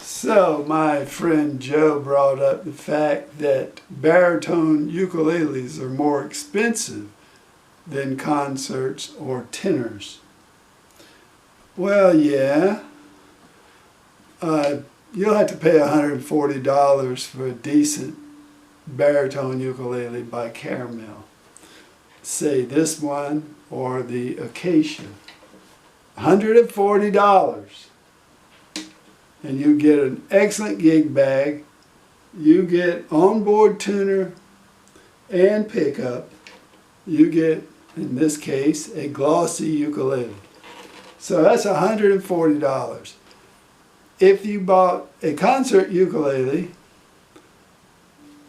So my friend Joe brought up the fact that baritone ukuleles are more expensive than concerts or tenors. Well, yeah, you'll have to pay $140 for a decent baritone ukulele by Caramel. Say this one or the Acacia. $140. And you get an excellent gig bag. You get onboard tuner and pickup. You get, in this case, a glossy ukulele. So that's $140. If you bought a concert ukulele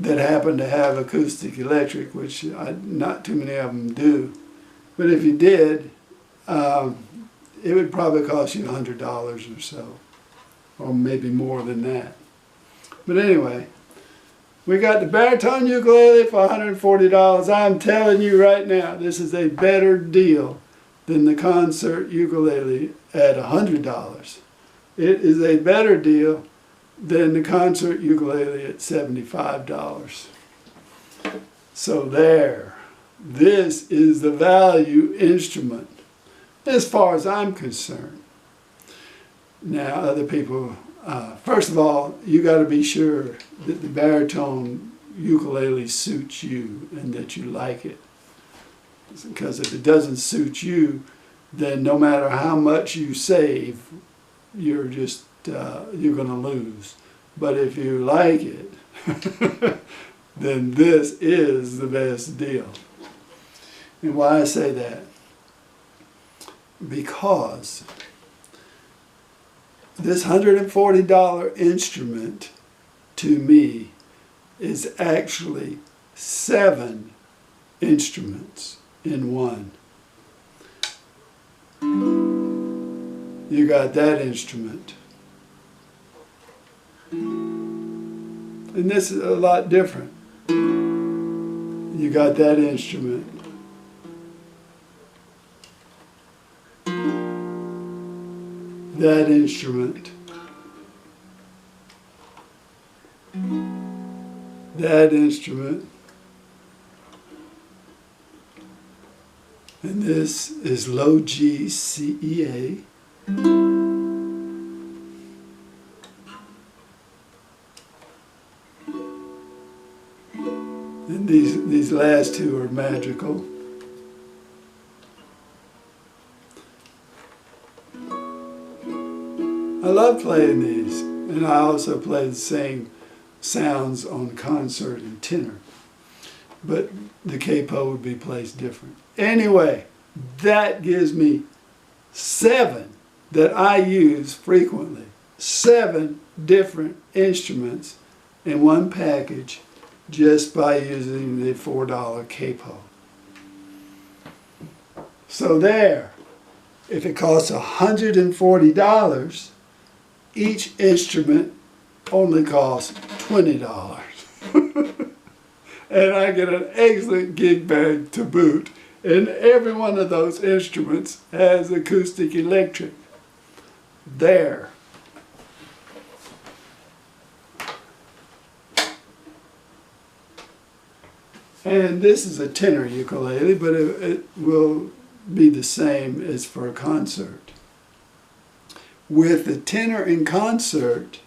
that happened to have acoustic electric, which not too many of them do, but if you did, it would probably cost you $100 or so, or maybe more than that. But anyway, we got the baritone ukulele for $140. I'm telling you right now, this is a better deal than the concert ukulele at $100. It is a better deal than the concert ukulele at $75. So there, this is the value instrument as far as I'm concerned. Now, other people, first of all, you got to be sure that the baritone ukulele suits you and that you like it. Because if it doesn't suit you, then no matter how much you save, you're just you're going to lose. But if you like it, then this is the best deal. And why I say that? Because this $140 instrument, to me, is actually 7 instruments in one. You got that instrument. And this is a lot different. You got that instrument. That instrument. That instrument. And this is low GCEA. And these last two are magical. I love playing these, and I also play the same sounds on concert and tenor, but the capo would be placed different. Anyway, that gives me 7 that I use frequently. 7 different instruments in one package just by using the $4 capo. So there, if it costs $140, each instrument only costs $20. And I get an excellent gig bag to boot. And every one of those instruments has acoustic electric. There. And this is a tenor ukulele, but it will be the same as for a concert. With the tenor in concert,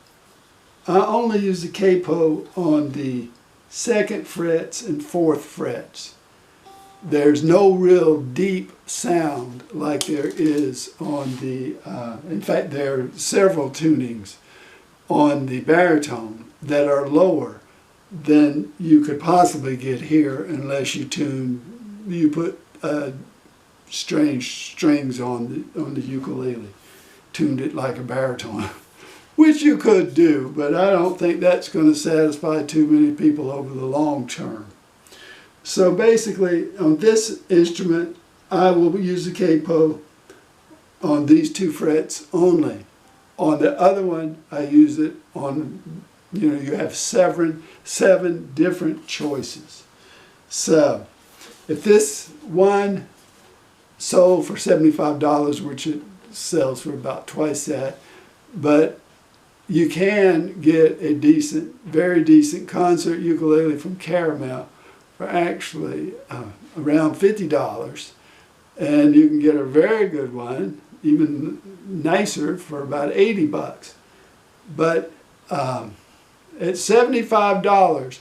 I only use the capo on the 2nd frets and 4th frets. There's no real deep sound like there is on the, in fact there are several tunings on the baritone that are lower than you could possibly get here unless you put strange strings on the ukulele, tuned it like a baritone, which you could do, but I don't think that's going to satisfy too many people over the long term. So basically, on this instrument, I will use the capo on these 2 frets only. On the other one, I use it on, you have 7 different choices. So, if this one sold for $75, which it sells for about twice that, but you can get a decent, very decent concert ukulele from Caramel for actually around $50. And you can get a very good one, even nicer, for about $80. But at $75,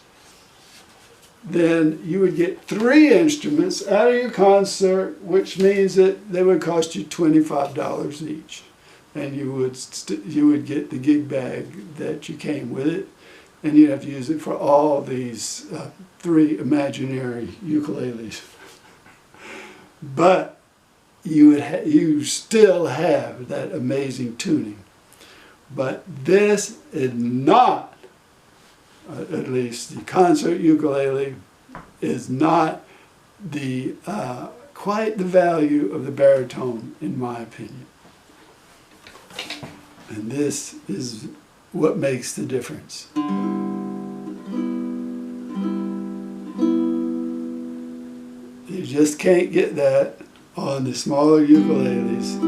then you would get 3 instruments out of your concert, which means that they would cost you $25 each. And you would get the gig bag that you came with it, and you'd have to use it for all these 3 imaginary ukuleles. But you still have that amazing tuning. But this is not, at least the concert ukulele, is not the quite the value of the baritone, in my opinion. And this is what makes the difference. You just can't get that on the smaller ukuleles.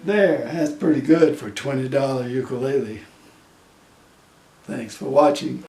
There, that's pretty good for a $20 ukulele. Thanks for watching.